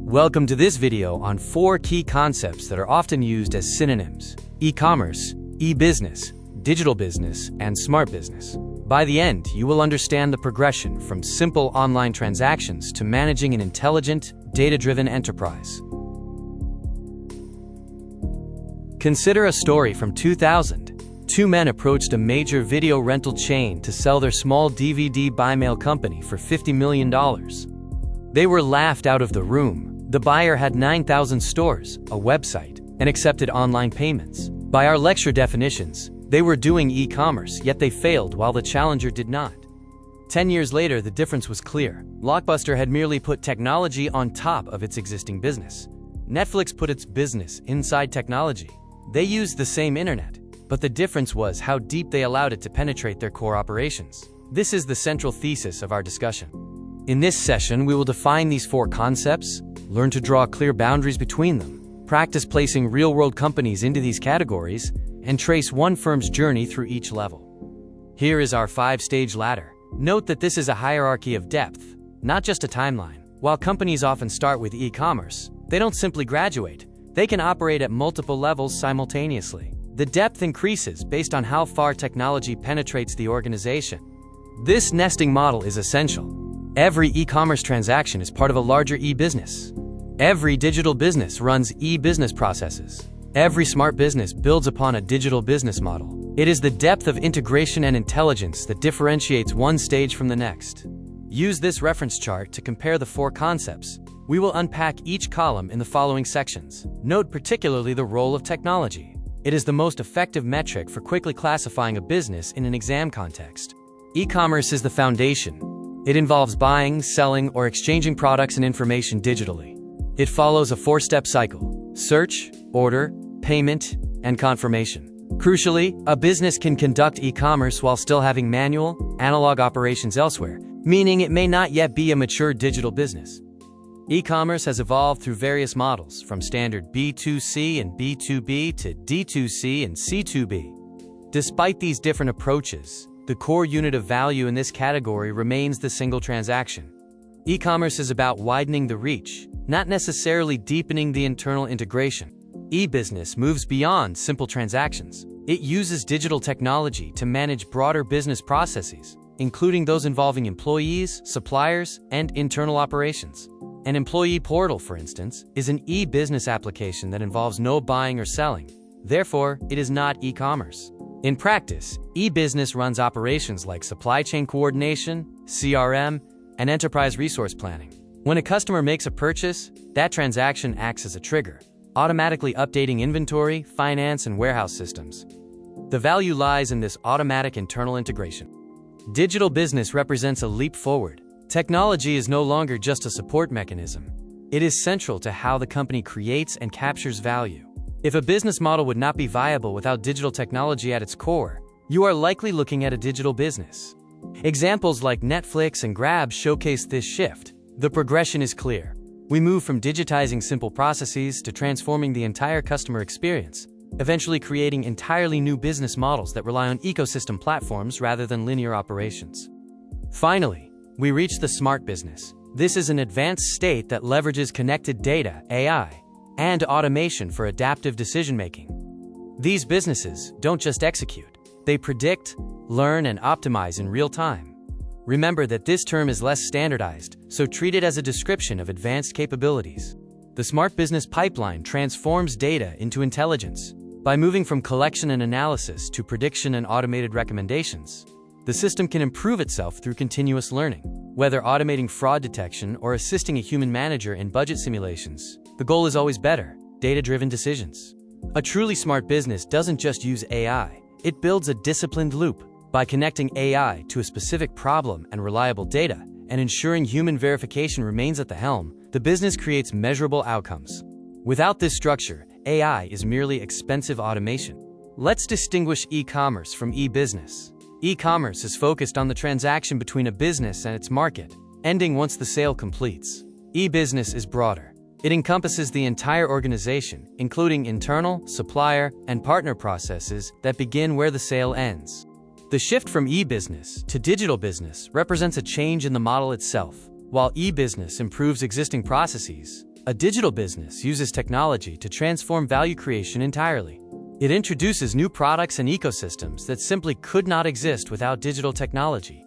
Welcome to this video on 4 key concepts that are often used as synonyms: e-commerce, e-business, digital business, and smart business. By the end, you will understand the progression from simple online transactions to managing an intelligent, data-driven enterprise. Consider a story from 2000. 2 men approached a major video rental chain to sell their small DVD buy mail company for $50 million. They were laughed out of the room. The buyer had 9,000 stores, a website, and accepted online payments. By our lecture definitions, they were doing e-commerce, yet they failed while the challenger did not. 10 years later, the difference was clear. Blockbuster had merely put technology on top of its existing business. Netflix put its business inside technology. They used the same internet, but the difference was how deep they allowed it to penetrate their core operations. This is the central thesis of our discussion. In this session, we will define these 4 concepts, learn to draw clear boundaries between them, practice placing real-world companies into these categories, and trace one firm's journey through each level. Here is our 5-stage ladder. Note that this is a hierarchy of depth, not just a timeline. While companies often start with e-commerce, they don't simply graduate. They can operate at multiple levels simultaneously. The depth increases based on how far technology penetrates the organization. This nesting model is essential. Every e-commerce transaction is part of a larger e-business. Every digital business runs e-business processes. Every smart business builds upon a digital business model. It is the depth of integration and intelligence that differentiates one stage from the next. Use this reference chart to compare the 4 concepts. We will unpack each column in the following sections. Note particularly the role of technology. It is the most effective metric for quickly classifying a business in an exam context. E-commerce is the foundation. It involves buying, selling, or exchanging products and information digitally. It follows a 4-step cycle: search, order, payment, and confirmation. Crucially, a business can conduct e-commerce while still having manual, analog operations elsewhere, meaning it may not yet be a mature digital business. E-commerce has evolved through various models, from standard B2C and B2B to D2C and C2B. Despite these different approaches, the core unit of value in this category remains the single transaction. E-commerce is about widening the reach, not necessarily deepening the internal integration. E-business moves beyond simple transactions. It uses digital technology to manage broader business processes, including those involving employees, suppliers, and internal operations. An employee portal, for instance, is an e-business application that involves no buying or selling. Therefore, it is not e-commerce. In practice, e-business runs operations like supply chain coordination, CRM, and enterprise resource planning. When a customer makes a purchase, that transaction acts as a trigger, automatically updating inventory, finance, and warehouse systems. The value lies in this automatic internal integration. Digital business represents a leap forward. Technology is no longer just a support mechanism. It is central to how the company creates and captures value. If a business model would not be viable without digital technology at its core, you are likely looking at a digital business. Examples like Netflix and Grab showcase this shift. The progression is clear. We move from digitizing simple processes to transforming the entire customer experience, eventually creating entirely new business models that rely on ecosystem platforms rather than linear operations. Finally, we reach the smart business. This is an advanced state that leverages connected data, AI, and automation for adaptive decision-making. These businesses don't just execute. They predict, learn, and optimize in real time. Remember that this term is less standardized, so treat it as a description of advanced capabilities. The smart business pipeline transforms data into intelligence. By moving from collection and analysis to prediction and automated recommendations, the system can improve itself through continuous learning. Whether automating fraud detection or assisting a human manager in budget simulations, the goal is always better, data-driven decisions. A truly smart business doesn't just use AI, it builds a disciplined loop. By connecting AI to a specific problem and reliable data, and ensuring human verification remains at the helm, the business creates measurable outcomes. Without this structure, AI is merely expensive automation. Let's distinguish e-commerce from e-business. E-commerce is focused on the transaction between a business and its market, ending once the sale completes. E-business is broader. It encompasses the entire organization, including internal, supplier, and partner processes that begin where the sale ends. The shift from e-business to digital business represents a change in the model itself. While e-business improves existing processes, A digital business uses technology to transform value creation entirely. It introduces new products and ecosystems that simply could not exist without digital technology.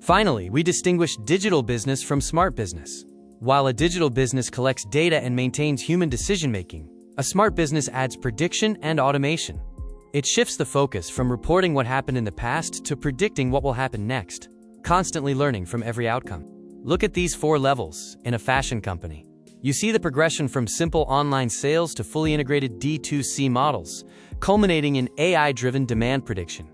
Finally, we distinguish digital business from smart business. While a digital business collects data and maintains human decision-making, a smart business adds prediction and automation. It shifts the focus from reporting what happened in the past to predicting what will happen next, constantly learning from every outcome. Look at these 4 levels in a fashion company. You see the progression from simple online sales to fully integrated D2C models, culminating in AI-driven demand prediction.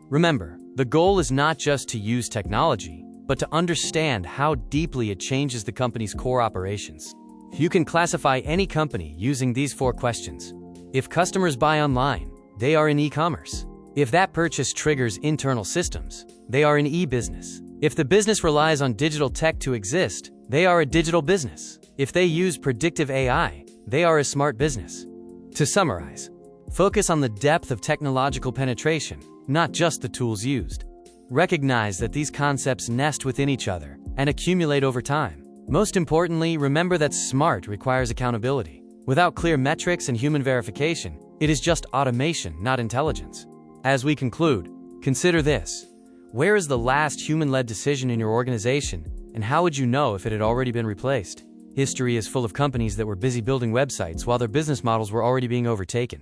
Remember, the goal is not just to use technology, but to understand how deeply it changes the company's core operations. You can classify any company using these 4 questions. If customers buy online, they are in e-commerce. If that purchase triggers internal systems, they are in e-business. If the business relies on digital tech to exist, they are a digital business. If they use predictive AI, they are a smart business. To summarize, focus on the depth of technological penetration, not just the tools used. Recognize that these concepts nest within each other and accumulate over time. Most importantly, remember that smart requires accountability. Without clear metrics and human verification, it is just automation, not intelligence. As we conclude, consider this. Where is the last human-led decision in your organization, and how would you know if it had already been replaced? History is full of companies that were busy building websites while their business models were already being overtaken.